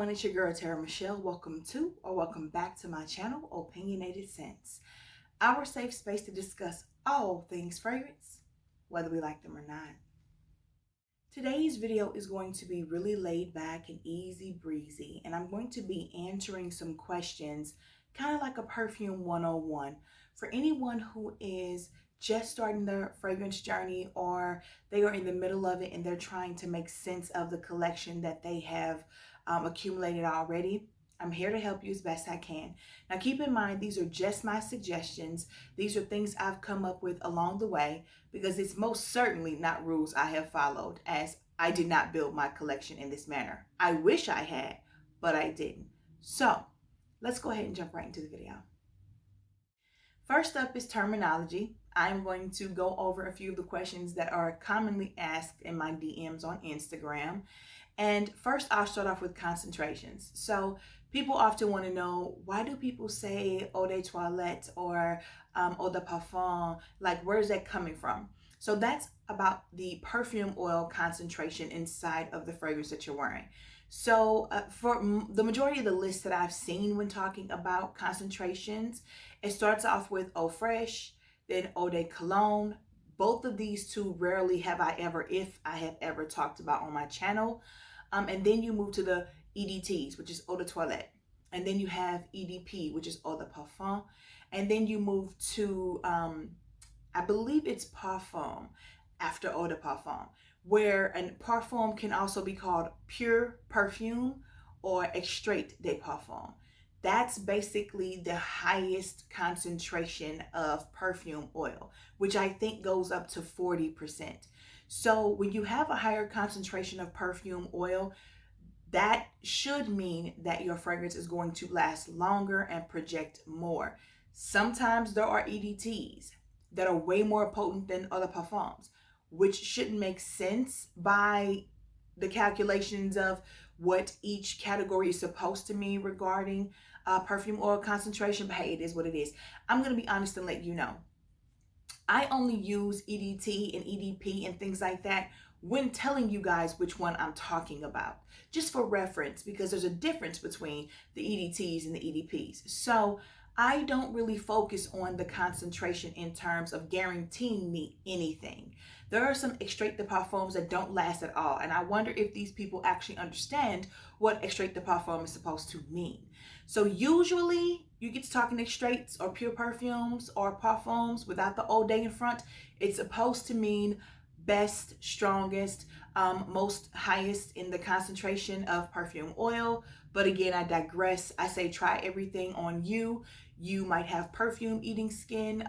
everyone, it's your girl TeraMichelle. Welcome to or welcome back to my channel, Opinionated Scents, our safe space to discuss all things fragrance, whether we like them or not. Today's video is going to be really laid back and easy breezy, and I'm going to be answering some questions, kind of like a perfume 101 for anyone who is just starting their fragrance journey, or they are in the middle of it and they're trying to make sense of the collection that they have accumulated already. I'm here to help you as best I can. Now keep in mind, these are just my suggestions. These are things I've come up with along the way, because it's most certainly not rules I have followed, as I did not build my collection in this manner. I wish I had, but I didn't. So let's go ahead and jump right into the video. First up is terminology. I'm going to go over a few of the questions that are commonly asked in my DMs on Instagram. And first, I'll start off with concentrations. So people often want to know, why do people say eau de toilette or eau de parfum? Like, where is that coming from? So that's about the perfume oil concentration inside of the fragrance that you're wearing. So for the majority of the lists that I've seen when talking about concentrations, it starts off with eau fraiche, then eau de cologne. Both of these two rarely have I ever, if I have ever, talked about on my channel. And then you move to the EDTs, which is eau de toilette. And then you have EDP, which is eau de parfum. And then you move to, I believe it's parfum after eau de parfum, where a parfum can also be called pure perfume or extrait de parfum. That's basically the highest concentration of perfume oil, which I think goes up to 40%. So when you have a higher concentration of perfume oil, that should mean that your fragrance is going to last longer and project more. Sometimes there are EDTs that are way more potent than other parfums, which shouldn't make sense by the calculations of what each category is supposed to mean regarding perfume oil concentration. But hey, it is what it is. I'm going to be honest and let you know, I only use EDT and EDP and things like that when telling you guys which one I'm talking about, just for reference, because there's a difference between the EDTs and the EDPs. So I don't really focus on the concentration in terms of guaranteeing me anything. There are some extrait de parfums that don't last at all, and I wonder if these people actually understand what extrait de parfum is supposed to mean. So usually you get to talking extraits or pure perfumes or parfums without the eau de in front, it's supposed to mean best, strongest, most highest in the concentration of perfume oil. But again, I digress. I say try everything on you. You might have perfume eating skin,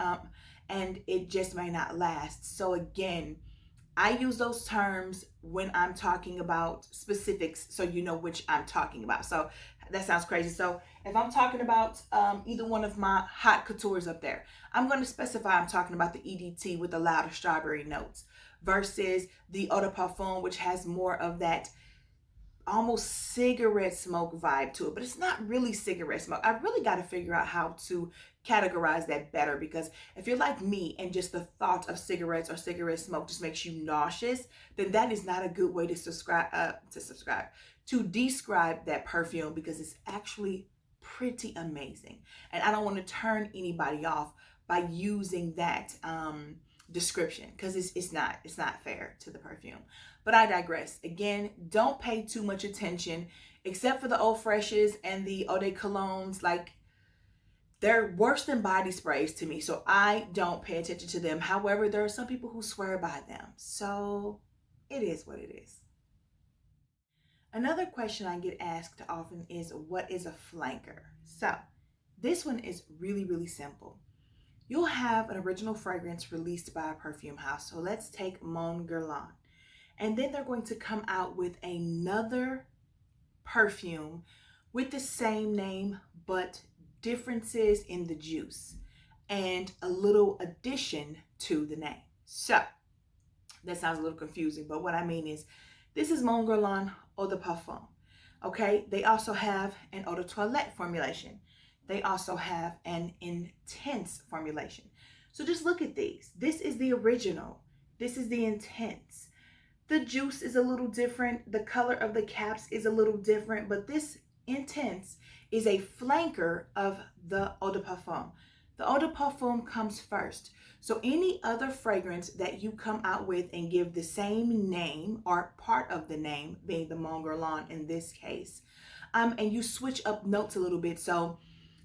and it just may not last. So again, I use those terms when I'm talking about specifics, so you know which I'm talking about. So that sounds crazy. So if I'm talking about either one of my hot coutures up there, I'm going to specify I'm talking about the EDT with the louder strawberry notes versus the eau de parfum, which has more of that almost cigarette smoke vibe to it, but it's not really cigarette smoke. I really got to figure out how to categorize that better, because if you're like me and just the thought of cigarettes or cigarette smoke just makes you nauseous, then that is not a good way to describe that perfume, because it's actually pretty amazing. And I don't want to turn anybody off by using that description, because it's not fair to the perfume. But I digress. Again, don't pay too much attention, except for the eau fraiches and the eau de colognes. Like, they're worse than body sprays to me, so I don't pay attention to them. However, there are some people who swear by them, so it is what it is. Another question I get asked often is, what is a flanker? So this one is really, really simple. You'll have an original fragrance released by a perfume house. So let's take Mon Guerlain. And then they're going to come out with another perfume with the same name, but differences in the juice and a little addition to the name. So that sounds a little confusing, but what I mean is, this is Mon Guerlain Eau de Parfum. Okay, they also have an Eau de Toilette formulation. They also have an intense formulation. So just look at these. This is the original. This is the intense. The juice is a little different. The color of the caps is a little different, but this Intense is a flanker of the Eau de Parfum. The Eau de Parfum comes first. So any other fragrance that you come out with and give the same name or part of the name, being the Mon Guerlain in this case, and you switch up notes a little bit. So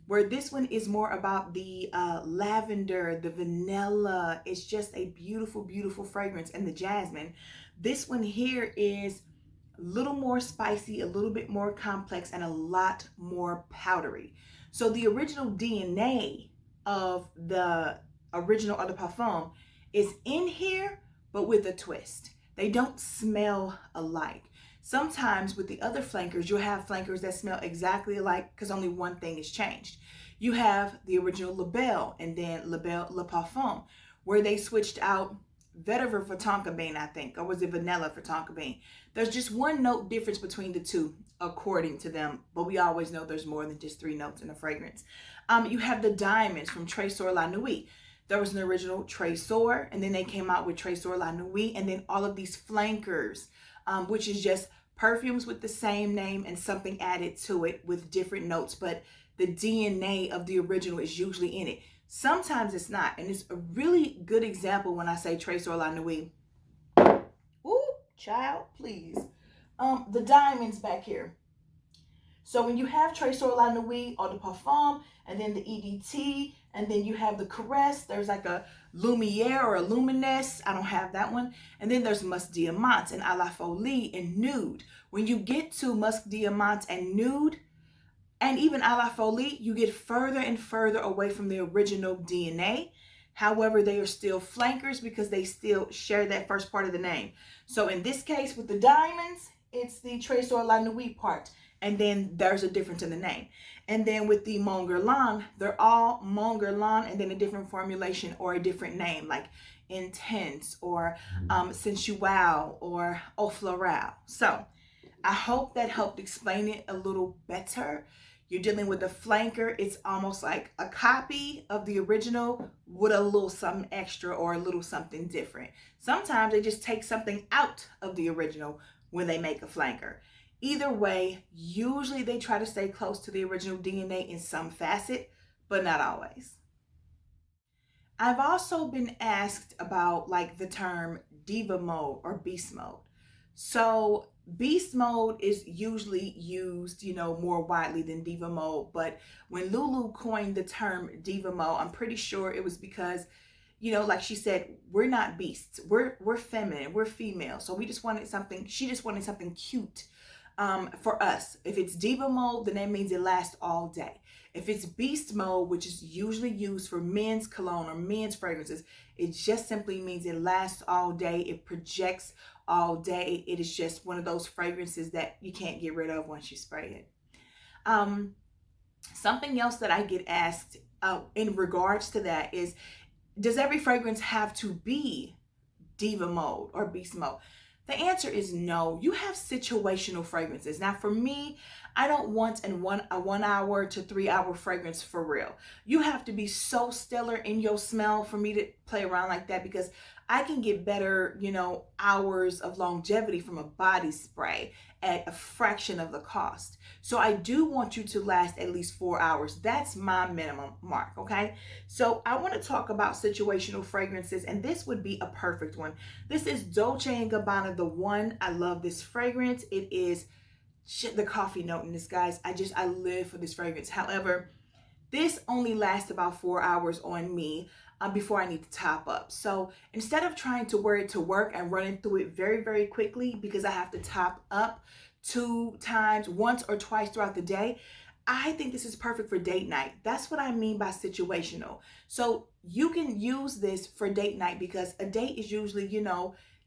where this one is more about the lavender, the vanilla, it's just a beautiful, beautiful fragrance, and the jasmine. This one here is a little more spicy, a little bit more complex, and a lot more powdery. So the original DNA of the original Eau de Parfum is in here, but with a twist. They don't smell alike. Sometimes with the other flankers, you'll have flankers that smell exactly alike because only one thing is changed. You have the original La Belle and then La Belle Le Parfum, where they switched out vetiver for tonka bean, I think, or was it vanilla for tonka bean? There's just one note difference between the two, according to them, but we always know there's more than just 3 notes in a fragrance. You have the diamonds from Trésor La Nuit. There was an original Trésor, and then they came out with Trésor La Nuit, and then all of these flankers, which is just perfumes with the same name and something added to it with different notes, but the DNA of the original is usually in it. Sometimes it's not, and it's a really good example when I say Trésor La Nuit. Ooh, child, please. The diamonds back here. So when you have Trésor La Nuit, Eau de Parfum, and then the EDT, and then you have the Caresse, there's like a Lumiere or a Luminesse. I don't have that one. And then there's Musc Diamant and À la Folie and Nude. When you get to Musc Diamant and Nude, and even À la Folie, you get further and further away from the original DNA. However, they are still flankers because they still share that first part of the name. So in this case, with the diamonds, it's the Trésor La Nuit part. And then there's a difference in the name. And then with the Mon Guerlain, they're all Mon Guerlain and then a different formulation or a different name, like Intense or Sensual or Eau Florale. So I hope that helped explain it a little better. You're dealing with a flanker. It's almost like a copy of the original with a little something extra or a little something different. Sometimes they just take something out of the original when they make a flanker. Either way, usually they try to stay close to the original DNA in some facet, but not always. I've also been asked about like the term diva mode or beast mode. So beast mode is usually used, more widely than diva mode. But when Lulu coined the term diva mode, I'm pretty sure it was because, like she said, we're not beasts. We're feminine. We're female. So she just wanted something cute for us. If it's diva mode, then that means it lasts all day. If it's beast mode, which is usually used for men's cologne or men's fragrances, it just simply means it lasts all day. It projects all day. It is just one of those fragrances that you can't get rid of once you spray it. Something else that I get asked in regards to that is, does every fragrance have to be diva mode or beast mode? The answer is no. You have situational fragrances. Now for me, I don't want a 1 hour to 3 hour fragrance for real. You have to be so stellar in your smell for me to play around like that, because I can get better, hours of longevity from a body spray at a fraction of the cost. So I do want you to last at least 4 hours. That's my minimum mark, okay? So I want to talk about situational fragrances, and this would be a perfect one. This is Dolce & Gabbana The One. I love this fragrance. It is the coffee note in this, guys. I live for this fragrance. However, this only lasts about 4 hours on me before I need to top up. So instead of trying to wear it to work and running through it very, very quickly because I have to top up 2 times, once or twice throughout the day, I think this is perfect for date night. That's what I mean by situational. So you can use this for date night because a date is usually,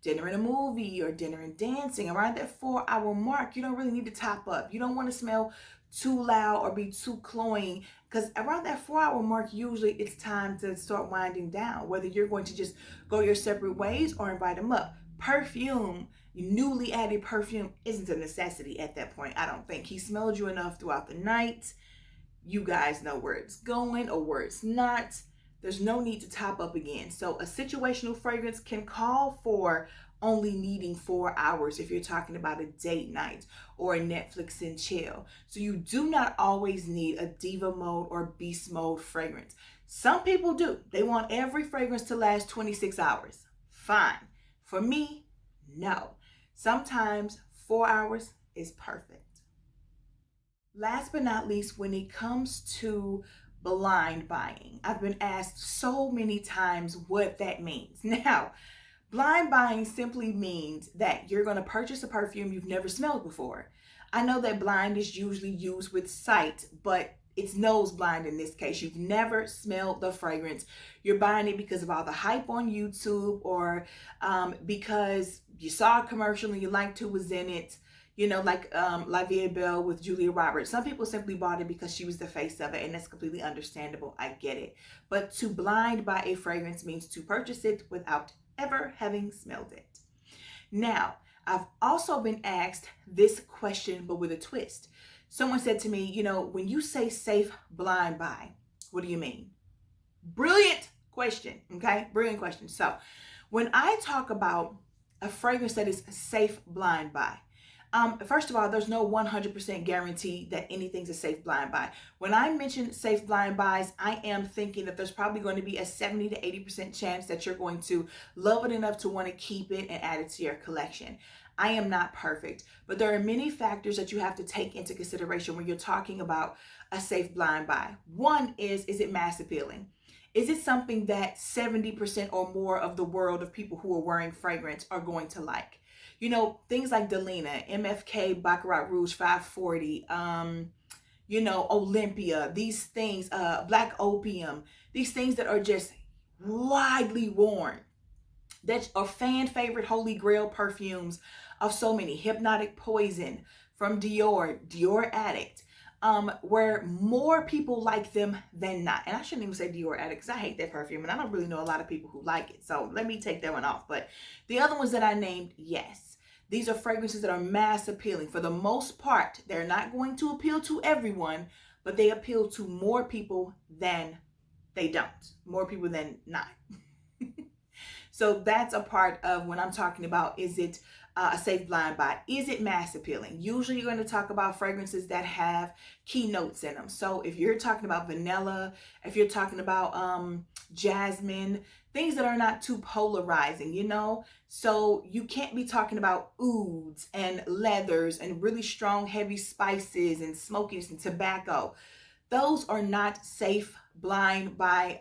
dinner and a movie or dinner and dancing. Around that 4 hour mark, you don't really need to top up. You don't want to smell too loud or be too cloying, because around that 4 hour mark, usually it's time to start winding down, whether you're going to just go your separate ways or invite them up. Perfume, newly added perfume, isn't a necessity at that point. I don't think. He smelled you enough throughout the night. You guys know where it's going or where it's not. There's no need to top up again. So a situational fragrance can call for only needing 4 hours if you're talking about a date night or a Netflix and chill. So you do not always need a diva mode or beast mode fragrance. Some people do. They want every fragrance to last 26 hours. Fine. For me, no. Sometimes 4 hours is perfect. Last but not least, when it comes to blind buying, I've been asked so many times what that means. Now, blind buying simply means that you're going to purchase a perfume you've never smelled before. I know that blind is usually used with sight, but it's nose blind in this case. You've never smelled the fragrance. You're buying it because of all the hype on YouTube, or because you saw a commercial and you liked who was in it. You know, like La Vie Belle with Julia Roberts. Some people simply bought it because she was the face of it, and that's completely understandable. I get it. But to blind buy a fragrance means to purchase it without ever having smelled it. Now, I've also been asked this question, but with a twist. Someone said to me, you know, when you say safe blind buy, what do you mean? Brilliant question, okay? Brilliant question. So when I talk about a fragrance that is a safe blind buy, first of all, there's no 100% guarantee that anything's a safe blind buy. When I mention safe blind buys, I am thinking that there's probably going to be a 70 to 80% chance that you're going to love it enough to want to keep it and add it to your collection. I am not perfect, but there are many factors that you have to take into consideration when you're talking about a safe blind buy. One is it mass appealing? Is it something that 70% or more of the world of people who are wearing fragrance are going to like? You know, things like Delina, MFK, Baccarat Rouge 540, you know, Olympia, these things, Black Opium, these things that are just widely worn, that are fan favorite holy grail perfumes of so many. Hypnotic Poison from Dior, Dior Addict, where more people like them than not. And I shouldn't even say Dior Addict because I hate that perfume and I don't really know a lot of people who like it. So let me take that one off. But the other ones that I named, yes. These are fragrances that are mass appealing. For the most part, they're not going to appeal to everyone, but they appeal to more people than they don't. More people than not. So that's a part of when I'm talking about, is it a safe blind buy? Is it mass appealing? Usually you're going to talk about fragrances that have key notes in them. So if you're talking about vanilla, if you're talking about jasmine, things that are not too polarizing, you know? So you can't be talking about ouds and leathers and really strong, heavy spices and smokiness and tobacco. Those are not safe blind buy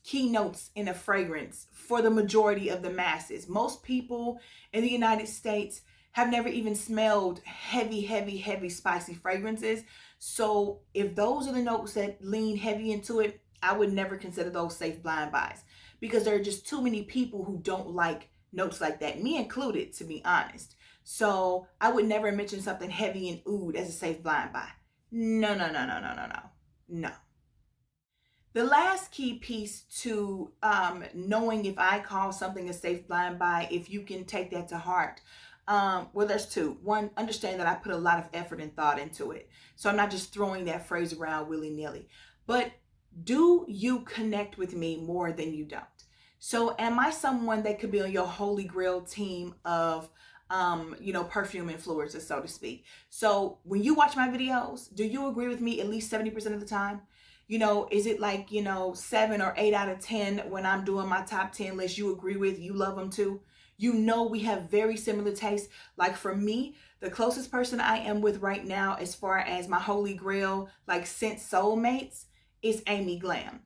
keynotes in a fragrance for the majority of the masses. Most people in the United States have never even smelled heavy, spicy fragrances. So if those are the notes that lean heavy into it, I would never consider those safe blind buys, because there are just too many people who don't like notes like that, me included, to be honest. So I would never mention something heavy and oud as a safe blind buy. No. No. The last key piece to knowing if I call something a safe blind buy, if you can take that to heart, well, there's two. One, understand that I put a lot of effort and thought into it. So I'm not just throwing that phrase around willy-nilly. But do you connect with me more than you don't? So am I someone that could be on your holy grail team of you know, perfume influencers, so to speak? So when you watch my videos, do you agree with me at least 70% of the time? You know, is it like, you know, 7 or 8 out of 10 when I'm doing my top 10 list you agree with, you love them too? You know, we have very similar tastes. Like for me, the closest person I am with right now, as far as my holy grail, like scent soulmates, is Amy Glam.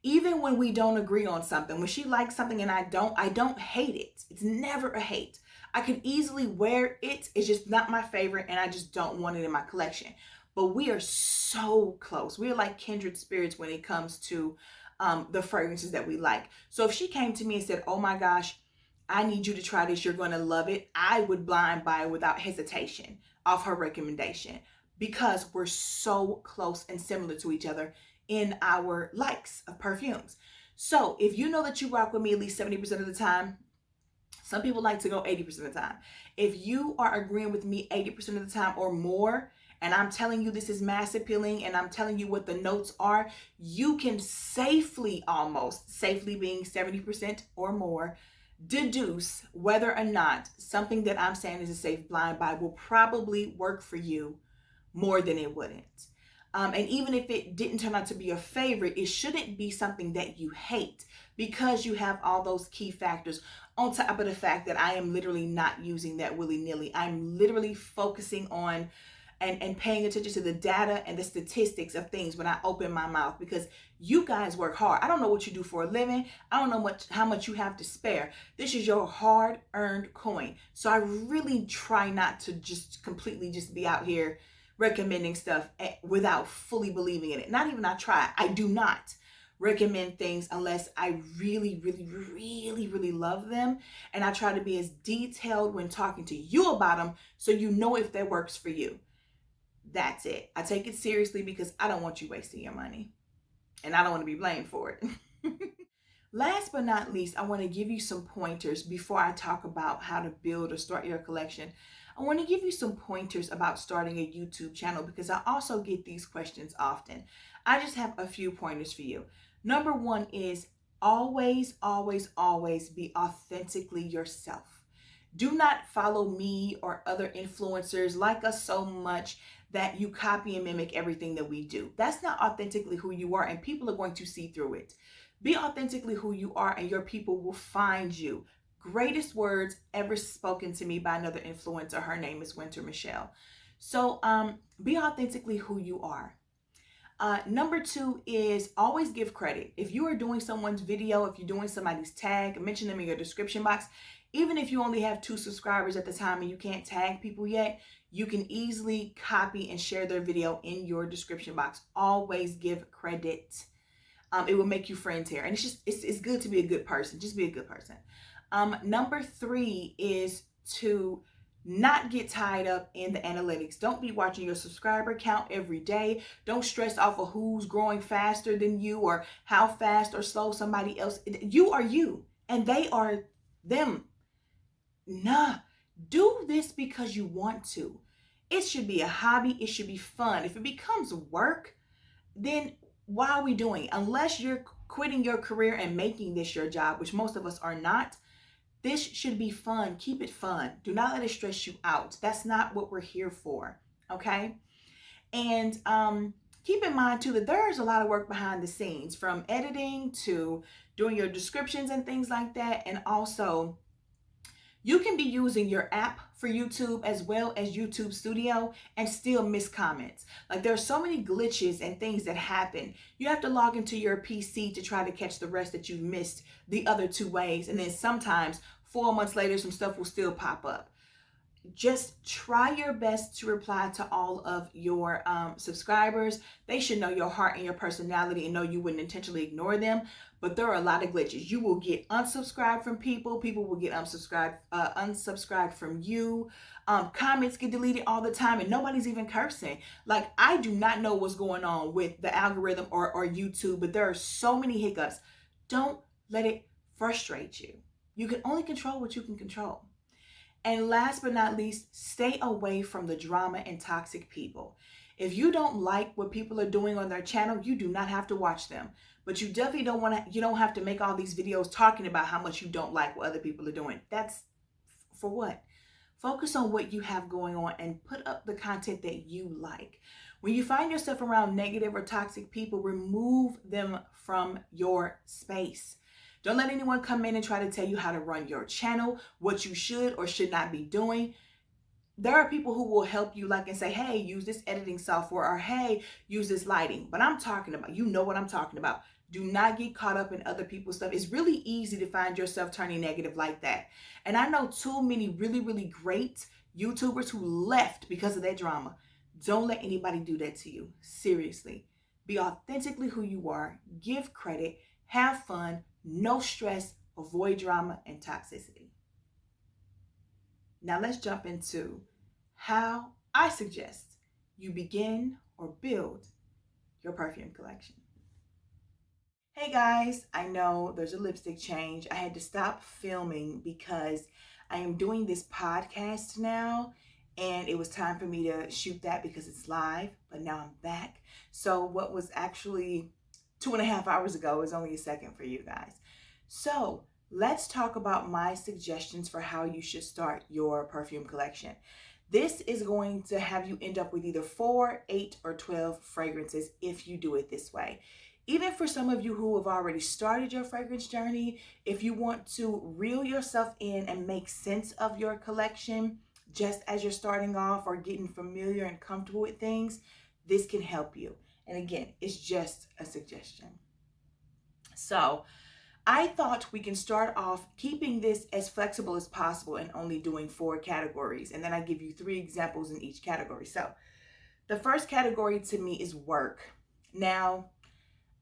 Even when we don't agree on something, when she likes something and I don't hate it. It's never a hate. I could easily wear it. It's just not my favorite and I just don't want it in my collection. But we are so close. We are like kindred spirits when it comes to the fragrances that we like. So if she came to me and said, oh my gosh, I need you to try this, you're going to love it, I would blind buy without hesitation off her recommendation, because we're so close and similar to each other in our likes of perfumes. So if you know that you rock with me at least 70% of the time, some people like to go 80% of the time. If you are agreeing with me 80% of the time or more, and I'm telling you this is mass appealing and I'm telling you what the notes are, you can safely, almost safely being 70% or more, deduce whether or not something that I'm saying is a safe blind buy will probably work for you more than it wouldn't. And even if it didn't turn out to be a favorite, it shouldn't be something that you hate, because you have all those key factors on top of the fact that I am literally not using that willy-nilly. I'm literally focusing on and paying attention to the data and the statistics of things when I open my mouth, because you guys work hard. I don't know what you do for a living. I don't know how much you have to spare. This is your hard-earned coin. So I really try not to just completely just be out here recommending stuff without fully believing in it. Not even I try. I do not recommend things unless I really, really, really, really love them. And I try to be as detailed when talking to you about them so you know if that works for you. That's it. I take it seriously because I don't want you wasting your money. And I don't want to be blamed for it. Last but not least, I want to give you some pointers before I talk about how to build or start your collection. I want to give you some pointers about starting a YouTube channel, because I also get these questions often. I just have a few pointers for you. Number one is always, always, always be authentically yourself. Do not follow me or other influencers like us so much that you copy and mimic everything that we do. That's not authentically who you are, and people are going to see through it. Be authentically who you are, and your people will find you. Greatest words ever spoken to me by another influencer. Her name is Winter Michelle. So be authentically who you are. Number two is always give credit. If you are doing someone's video, if you're doing somebody's tag, mention them in your description box. Even if you only have 2 subscribers at the time and you can't tag people yet, you can easily copy and share their video in your description box. Always give credit. It will make you friends here. And it's good to be a good person. Just be a good person. Number 3 is to not get tied up in the analytics. Don't be watching your subscriber count every day. Don't stress off of who's growing faster than you or how fast or slow somebody else. You are you and they are them. Nah, do this because you want to. It should be a hobby. It should be fun. If it becomes work, then why are we doing it? Unless you're quitting your career and making this your job, which most of us are not, this should be fun. Keep it fun. Do not let it stress you out. That's not what we're here for, okay? And keep in mind too that there's a lot of work behind the scenes, from editing to doing your descriptions and things like that. And also, you can be using your app for YouTube as well as YouTube Studio and still miss comments. Like, there are so many glitches and things that happen. You have to log into your PC to try to catch the rest that you've missed the other 2 ways. And then sometimes 4 months later, some stuff will still pop up. Just try your best to reply to all of your subscribers. They should know your heart and your personality and know you wouldn't intentionally ignore them. But there are a lot of glitches. You will get unsubscribed from people. People will get unsubscribed from you. Comments get deleted all the time and nobody's even cursing. Like, I do not know what's going on with the algorithm or YouTube, but there are so many hiccups. Don't let it frustrate you. You can only control what you can control. And last but not least, stay away from the drama and toxic people. If you don't like what people are doing on their channel, you do not have to watch them. But you definitely don't have to make all these videos talking about how much you don't like what other people are doing. That's for what? Focus on what you have going on and put up the content that you like. When you find yourself around negative or toxic people, remove them from your space. Don't let anyone come in and try to tell you how to run your channel, what you should or should not be doing. There are people who will help you, like, and say, hey, use this editing software, or hey, use this lighting. But I'm talking about, you know what I'm talking about. Do not get caught up in other people's stuff. It's really easy to find yourself turning negative like that. And I know too many really, really great YouTubers who left because of that drama. Don't let anybody do that to you. Seriously. Be authentically who you are. Give credit. Have fun. No stress. Avoid drama and toxicity. Now let's jump into how I suggest you begin or build your perfume collection. Hey guys, I know there's a lipstick change. I had to stop filming because I am doing this podcast now, and it was time for me to shoot that because it's live, but now I'm back. So what was actually 2.5 hours ago is only a second for you guys. So let's talk about my suggestions for how you should start your perfume collection. This is going to have you end up with either 4, 8, or 12 fragrances if you do it this way. Even for some of you who have already started your fragrance journey, if you want to reel yourself in and make sense of your collection just as you're starting off or getting familiar and comfortable with things, this can help you. And again, it's just a suggestion. So I thought we can start off keeping this as flexible as possible and only doing 4 categories. And then I give you 3 examples in each category. So the first category to me is work. Now,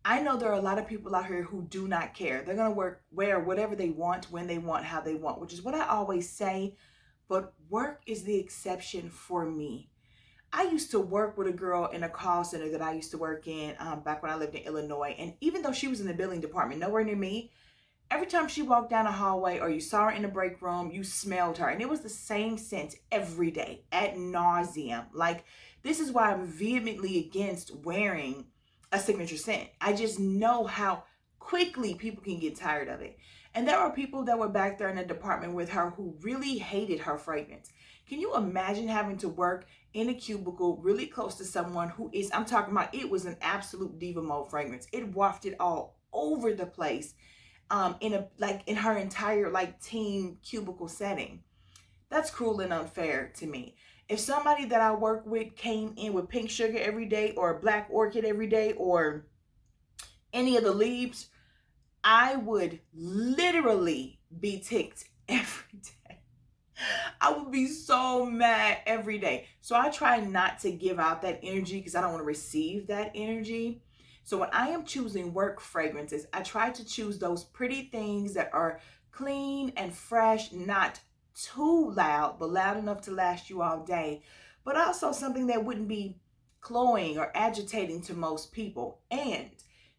I know there are a lot of people out here who do not care. They're going to wear whatever they want, when they want, how they want, which is what I always say. But work is the exception for me. I used to work with a girl in a call center that I used to work in back when I lived in Illinois. And even though she was in the billing department, nowhere near me, every time she walked down a hallway or you saw her in the break room, you smelled her. And it was the same scent every day, ad nauseum. Like, this is why I'm vehemently against wearing a signature scent. I just know how quickly people can get tired of it. And there were people that were back there in the department with her who really hated her fragrance. Can you imagine having to work in a cubicle really close to someone who is, I'm talking about, it was an absolute diva mode fragrance. It wafted all over the place in her entire team cubicle setting. That's cruel and unfair to me. If somebody that I work with came in with pink sugar every day or black orchid every day or any of the leaves, I would literally be ticked every day. I would be so mad every day. So I try not to give out that energy because I don't want to receive that energy. So when I am choosing work fragrances, I try to choose those pretty things that are clean and fresh, not too loud, but loud enough to last you all day, but also something that wouldn't be cloying or agitating to most people. And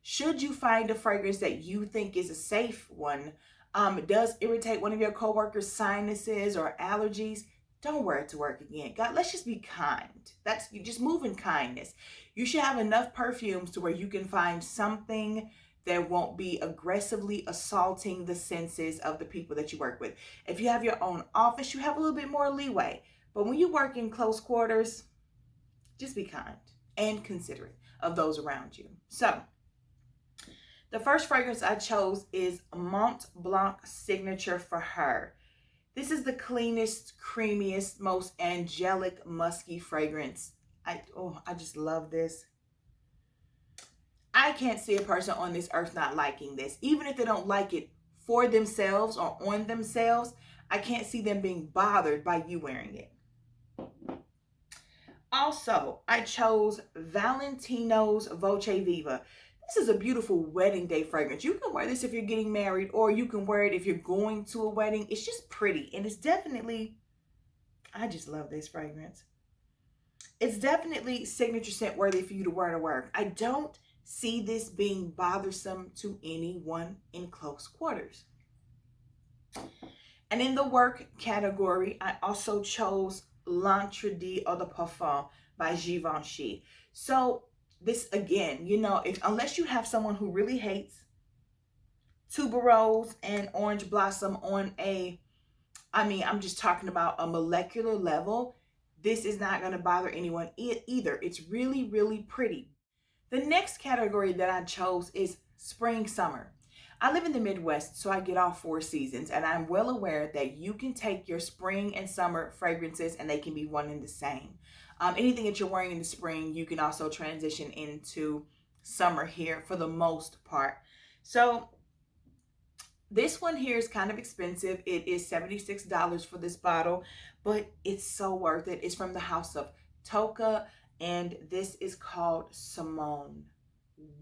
should you find a fragrance that you think is a safe one, it does irritate one of your coworkers' sinuses or allergies, don't wear it to work again. God, let's just be kind. You just move in kindness. You should have enough perfumes to where you can find something that won't be aggressively assaulting the senses of the people that you work with. If you have your own office, you have a little bit more leeway. But when you work in close quarters, just be kind and considerate of those around you. So, the first fragrance I chose is Mont Blanc Signature for Her. This is the cleanest, creamiest, most angelic, musky fragrance. I just love this. I can't see a person on this earth not liking this. Even if they don't like it for themselves or on themselves, I can't see them being bothered by you wearing it. Also, I chose Valentino's Voce Viva. This is a beautiful wedding day fragrance. You can wear this if you're getting married, or you can wear it if you're going to a wedding. It's just pretty, and it's definitely, I just love this fragrance. It's definitely signature scent worthy for you to wear to work. I don't see this being bothersome to anyone in close quarters. And in the work category, I also chose L'Interdit Eau de Parfum by Givenchy. So this, again, unless you have someone who really hates tuberose and orange blossom on I'm just talking about a molecular level, this is not going to bother anyone either. It's really, really pretty. The next category that I chose is spring, summer. I live in the Midwest, so I get all 4 seasons, and I'm well aware that you can take your spring and summer fragrances and they can be one and the same. Anything that you're wearing in the spring, you can also transition into summer here for the most part. So this one here is kind of expensive. It is $76 for this bottle, but it's so worth it. It's from the house of Tocca, and this is called Simone.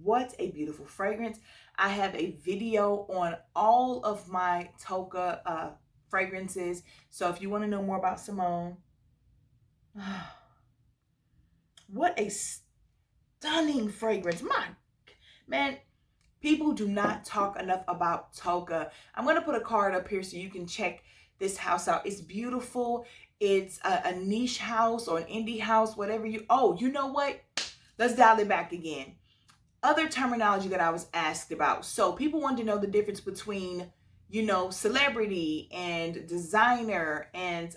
What a beautiful fragrance. I have a video on all of my Tocca fragrances. So if you want to know more about Simone, what a stunning fragrance. Man, people do not talk enough about Tocca. I'm going to put a card up here so you can check this house out. It's beautiful. It's a niche house or an indie house, whatever you know what? Let's dial it back again. Other terminology that I was asked about. So people wanted to know the difference between, celebrity and designer and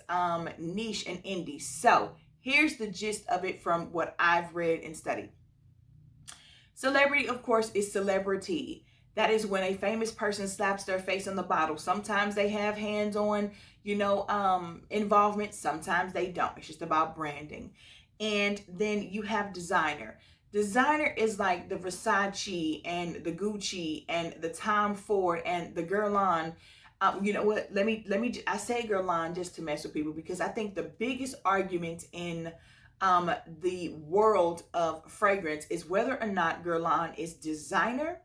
niche and indie. So here's the gist of it from what I've read and studied. Celebrity, of course, is celebrity. That is when a famous person slaps their face on the bottle. Sometimes they have hands-on, involvement. Sometimes they don't. It's just about branding. And then you have designer. Designer is like the Versace and the Gucci and the Tom Ford and the Guerlain. You know what? I say Guerlain just to mess with people, because I think the biggest argument in the world of fragrance is whether or not Guerlain is designer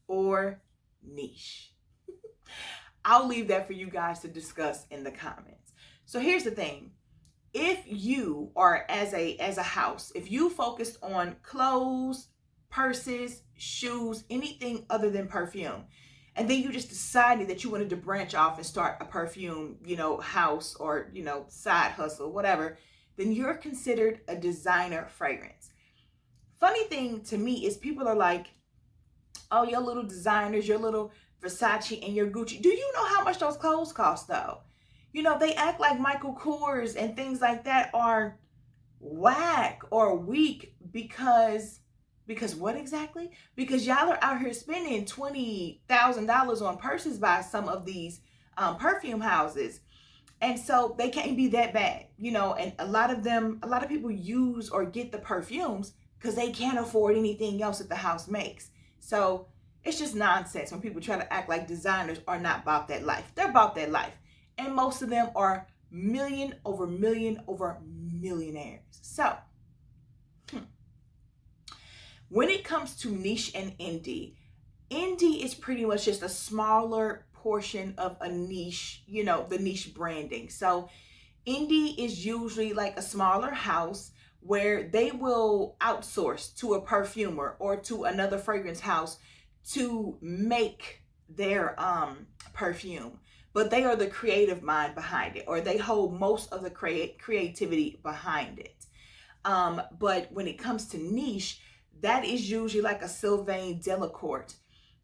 or niche. I'll leave that for you guys to discuss in the comments. So here's the thing. If you are, as a house, if you focused on clothes, purses, shoes, anything other than perfume, and then you just decided that you wanted to branch off and start a perfume, house, or, side hustle, whatever, then you're considered a designer fragrance. Funny thing to me is people are like, oh, your little designers, your little Versace and your Gucci. Do you know how much those clothes cost, though? They act like Michael Kors and things like that are whack or weak because what exactly? Because y'all are out here spending $20,000 on purses by some of these perfume houses. And so they can't be that bad, and a lot of people use or get the perfumes because they can't afford anything else that the house makes. So it's just nonsense when people try to act like designers are not about that life. They're about that life. And most of them are million over millionaires. So when it comes to niche and indie is pretty much just a smaller portion of a niche, the niche branding. So indie is usually like a smaller house where they will outsource to a perfumer or to another fragrance house to make their perfume, but they are the creative mind behind it, or they hold most of the creativity behind it. But when it comes to niche, that is usually like a Sylvain Delacourt,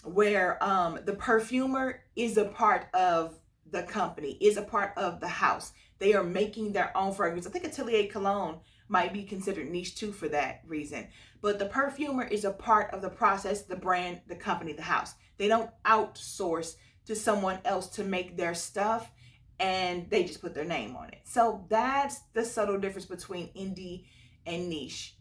where the perfumer is a part of the company, is a part of the house. They are making their own fragrance. I think Atelier Cologne might be considered niche too for that reason. But the perfumer is a part of the process, the brand, the company, the house. They don't outsource to someone else to make their stuff and they just put their name on it. So that's the subtle difference between indie and niche.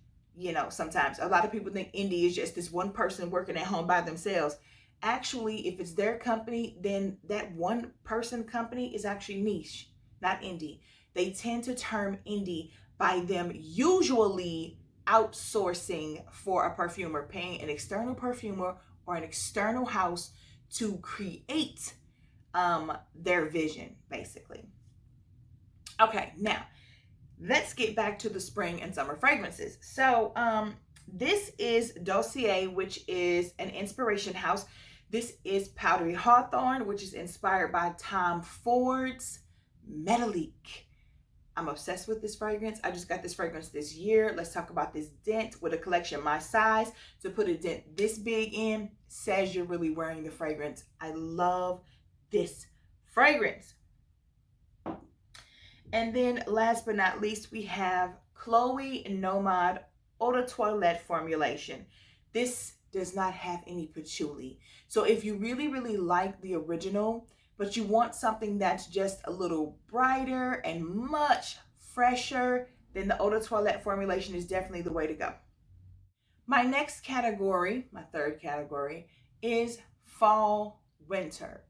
Sometimes a lot of people think indie is just this one person working at home by themselves. Actually, if it's their company, then that one person company is actually niche, not indie. They tend to term indie by them usually outsourcing for a perfumer, paying an external perfumer or an external house to create their vision, basically. Okay, now let's get back to the spring and summer fragrances. So this is Dossier, which is an inspiration house. This is Powdery Hawthorne, which is inspired by Tom Ford's Metallique. I'm obsessed with this fragrance. I just got this fragrance this year. Let's talk about this dent. With a collection my size, to put a dent this big in says you're really wearing the fragrance. I love this fragrance. And then last but not least, we have Chloe Nomad Eau de Toilette formulation. This does not have any patchouli. So if you really, really like the original, but you want something that's just a little brighter and much fresher, then the Eau de Toilette formulation is definitely the way to go. My next category, my third category, is fall winter.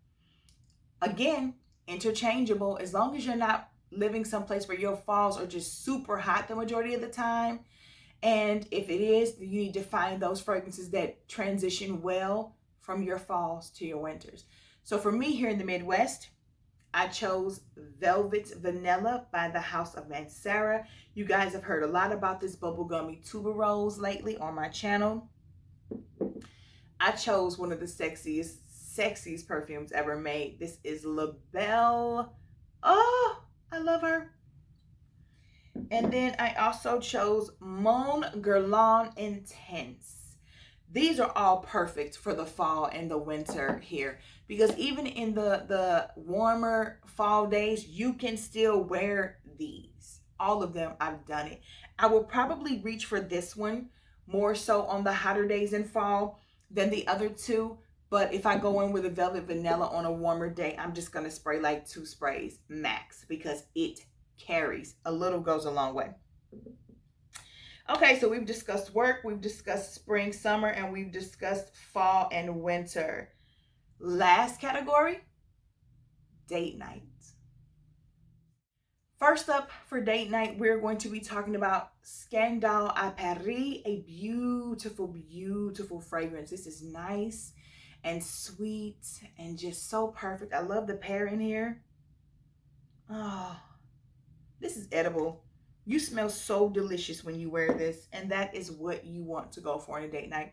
Again, interchangeable, as long as you're not living someplace where your falls are just super hot the majority of the time. And if it is, you need to find those fragrances that transition well from your falls to your winters. So for me here in the Midwest, I chose Velvet Vanilla by the House of Mazzolari. You guys have heard a lot about this bubblegummy tuberose lately on my channel. I chose one of the sexiest perfumes ever made. This is La Belle. Oh, I love her. And then I also chose Mon Guerlain Intense. these are all perfect for the fall and the winter here, because even in the warmer fall days, you can still wear these. All of them, I've done it. I will probably reach for this one more so on the hotter days in fall than the other two. But if I go in with a velvet vanilla on a warmer day, I'm just going to spray like 2 sprays max, because it carries. A little goes a long way. Okay, so we've discussed work, we've discussed spring, summer, and we've discussed fall and winter. Last category, date night. First up for date night, we're going to be talking about Scandale à Paris, a beautiful, beautiful fragrance. This is nice and sweet and just so perfect. I love the pear in here. Oh, this is edible. You smell so delicious when you wear this, and that is what you want to go for on a date night.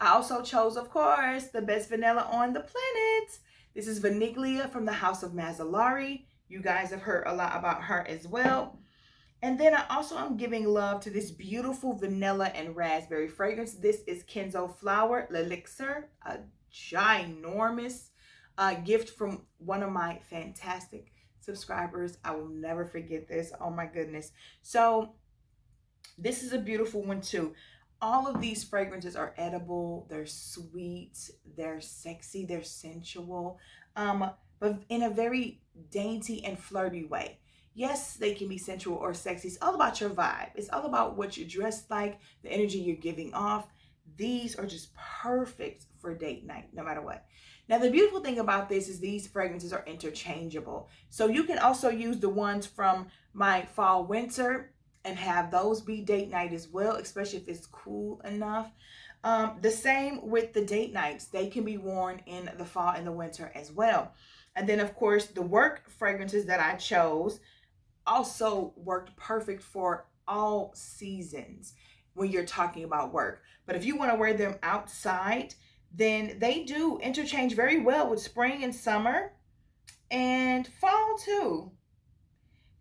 I also chose, of course, the best vanilla on the planet. This is Vaniglia from the House of Mazzolari. You guys have heard a lot about her as well. And then I also am giving love to this beautiful vanilla and raspberry fragrance. This is Kenzo Flower L'Elixir, a ginormous gift from one of my fantastic subscribers. I will never forget this. Oh my goodness. So this is a beautiful one too. All of these fragrances are edible, they're sweet, they're sexy, they're sensual, but in a very dainty and flirty way. Yes, they can be sensual or sexy. It's all about your vibe. It's all about what you're dressed like, the energy you're giving off. These are just perfect for date night, no matter what. Now, the beautiful thing about this is these fragrances are interchangeable. So you can also use the ones from my fall winter and have those be date night as well, especially if it's cool enough. The same with the date nights. They can be worn in the fall and the winter as well. And then, of course, the work fragrances that I chose also worked perfect for all seasons when you're talking about work. But if you want to wear them outside, then they do interchange very well with spring and summer and fall too.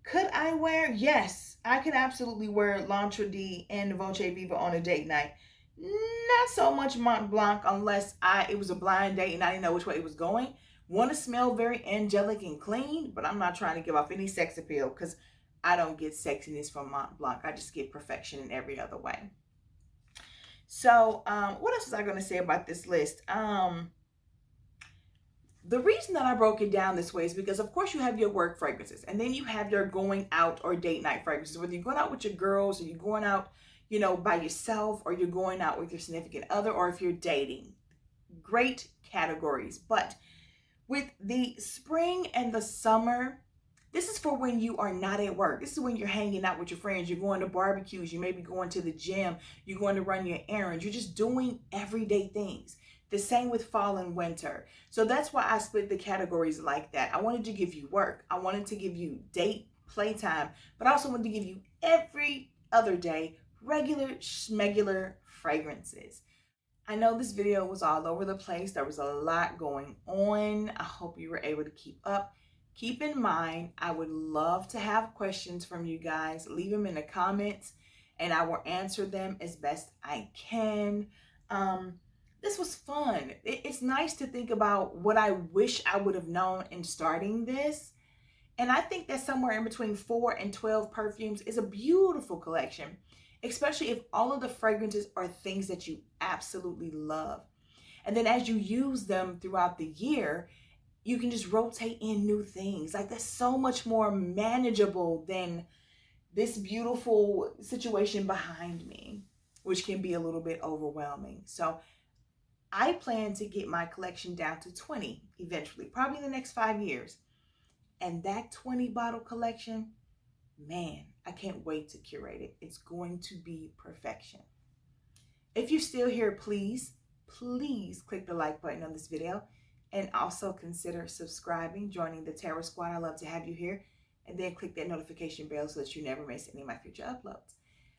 Could I wear? Yes, I could absolutely wear L'Entrée and Voce Viva on a date night. Not so much Mont Blanc unless it was a blind date and I didn't know which way it was going. Want to smell very angelic and clean, but I'm not trying to give off any sex appeal because I don't get sexiness from Mont Blanc. I just get perfection in every other way. So what else was I going to say about this list? The reason that I broke it down this way is because, of course, you have your work fragrances, and then you have your going out or date night fragrances. Whether you're going out with your girls, or you're going out, by yourself, or you're going out with your significant other, or if you're dating. Great categories. But with the spring and the summer, this is for when you are not at work. This is when you're hanging out with your friends. You're going to barbecues. You may be going to the gym. You're going to run your errands. You're just doing everyday things. The same with fall and winter. So that's why I split the categories like that. I wanted to give you work. I wanted to give you date, playtime, but I also wanted to give you every other day regular schmegular fragrances. I know this video was all over the place. There was a lot going on. I hope you were able to keep up. Keep in mind, I would love to have questions from you guys. Leave them in the comments and I will answer them as best I can. This was fun. It's nice to think about what I wish I would have known in starting this. And I think that somewhere in between 4 and 12 perfumes is a beautiful collection, especially if all of the fragrances are things that you absolutely love. And then as you use them throughout the year, you can just rotate in new things. Like, that's so much more manageable than this beautiful situation behind me, which can be a little bit overwhelming. So I plan to get my collection down to 20 eventually, probably in the next 5 years. And that 20 bottle collection, man, I can't wait to curate it. It's going to be perfection. If you're still here, please click the like button on this video. And also consider subscribing, joining the Terra Squad. I love to have you here. And then click that notification bell so that you never miss any of my future uploads.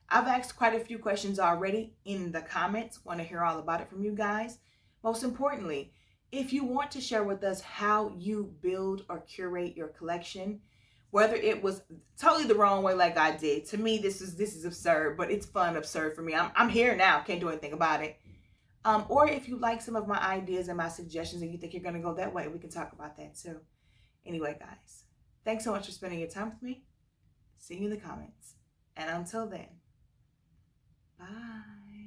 I've asked quite a few questions already in the comments. Want to hear all about it from you guys. Most importantly, if you want to share with us how you build or curate your collection, whether it was totally the wrong way like I did. To me, this is absurd, but it's fun absurd for me. I'm here now. Can't do anything about it. Or if you like some of my ideas and my suggestions and you think you're going to go that way, we can talk about that too. Anyway, guys, thanks so much for spending your time with me. See you in the comments. And until then, bye.